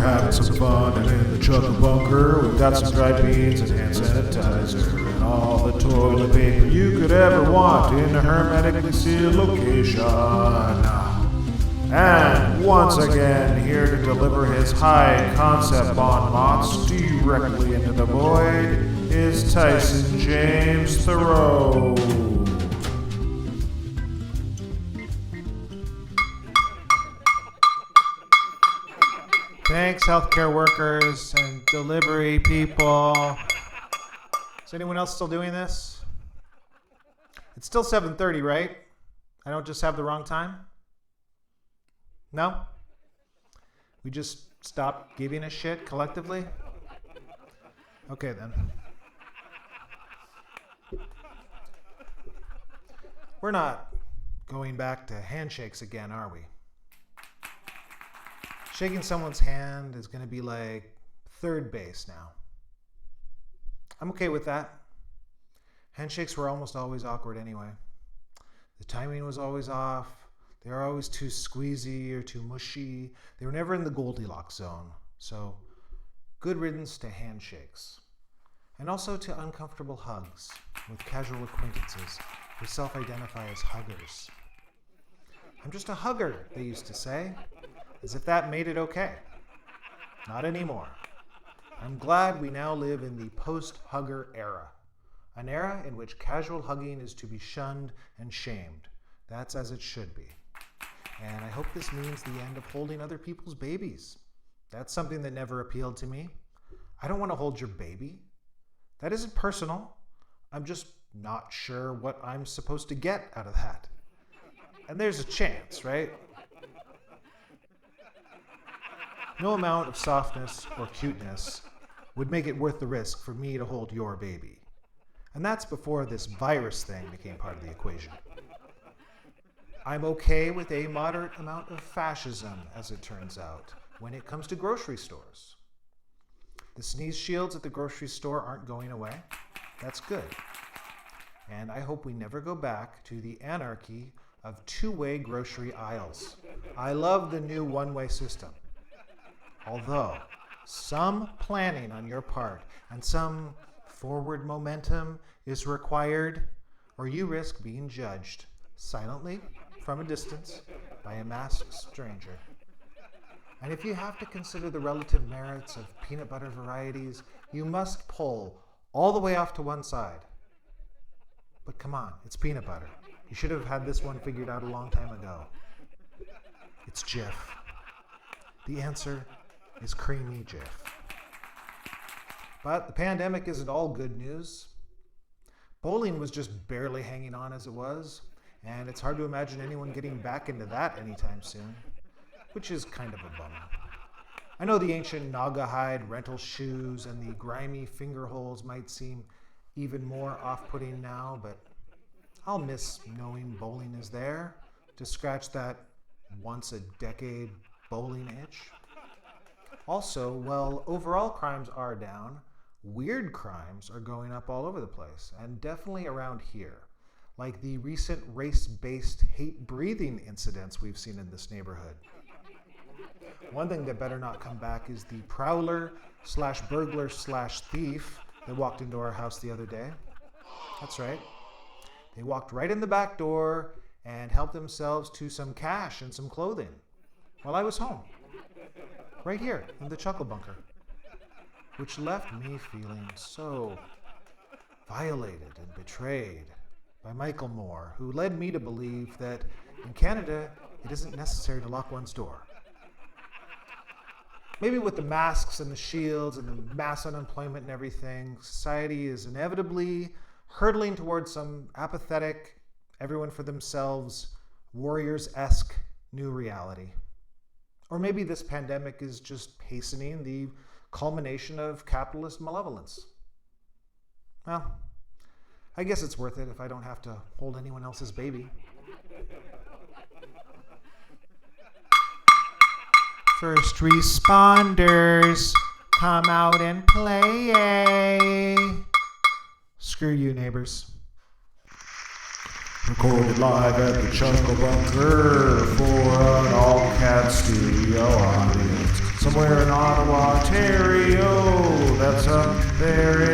having some fun, and in the Chuckle-Bunker, we've got some dried beans and hand sanitizer and all the toilet paper you could ever want in a hermetically sealed location. And once again, here to deliver his high-concept bon mots directly into the void is Tyson James Thoreau. Thanks, healthcare workers and delivery people. Is anyone else still doing this? It's still 7:30, right? I don't just have the wrong time? No? We just stopped giving a shit collectively? Okay, then. We're not going back to handshakes again, are we? Shaking someone's hand is going to be like third base now. I'm okay with that. Handshakes were almost always awkward anyway. The timing was always off. They were always too squeezy or too mushy. They were never in the Goldilocks zone. So, good riddance to handshakes. And also to uncomfortable hugs with casual acquaintances who self-identify as huggers. I'm just a hugger, they used to say, as if that made it okay. Not anymore. I'm glad we now live in the post-hugger era. An era in which casual hugging is to be shunned and shamed. That's as it should be. And I hope this means the end of holding other people's babies. That's something that never appealed to me. I don't want to hold your baby. That isn't personal. I'm just not sure what I'm supposed to get out of that. And there's a chance, right? No amount of softness or cuteness would make it worth the risk for me to hold your baby. And that's before this virus thing became part of the equation. I'm okay with a moderate amount of fascism, as it turns out, when it comes to grocery stores. The sneeze shields at the grocery store aren't going away. That's good. And I hope we never go back to the anarchy of two-way grocery aisles. I love the new one-way system. Although, some planning on your part and some forward momentum is required, or you risk being judged silently from a distance by a masked stranger. And if you have to consider the relative merits of peanut butter varieties, you must pull all the way off to one side. But come on, it's peanut butter. You should have had this one figured out a long time ago. It's Jif. The answer is creamy Jif. But the pandemic isn't all good news. Bowling was just barely hanging on as it was, and it's hard to imagine anyone getting back into that anytime soon, which is kind of a bummer. I know the ancient Naugahyde rental shoes and the grimy finger holes might seem even more off-putting now, but I'll miss knowing bowling is there to scratch that once-a-decade bowling itch. Also, while overall crimes are down, weird crimes are going up all over the place, and definitely around here, like the recent race-based hate-breathing incidents we've seen in this neighborhood. One thing that better not come back is the prowler/burglar/thief that walked into our house the other day. That's right. They walked right in the back door and helped themselves to some cash and some clothing while I was home. Right here in the Chuckle-Bunker, which left me feeling so violated and betrayed by Michael Moore, who led me to believe that in Canada, it isn't necessary to lock one's door. Maybe with the masks and the shields and the mass unemployment and everything, society is inevitably hurtling towards some apathetic, everyone for themselves, Warriors-esque new reality. Or maybe this pandemic is just hastening the culmination of capitalist malevolence. Well, I guess it's worth it if I don't have to hold anyone else's baby. First responders, come out and play. Screw you, neighbors. Recorded live at the Chuckle-Bunker for an all-cat studio audience. somewhere in Ottawa, Ontario. That's up there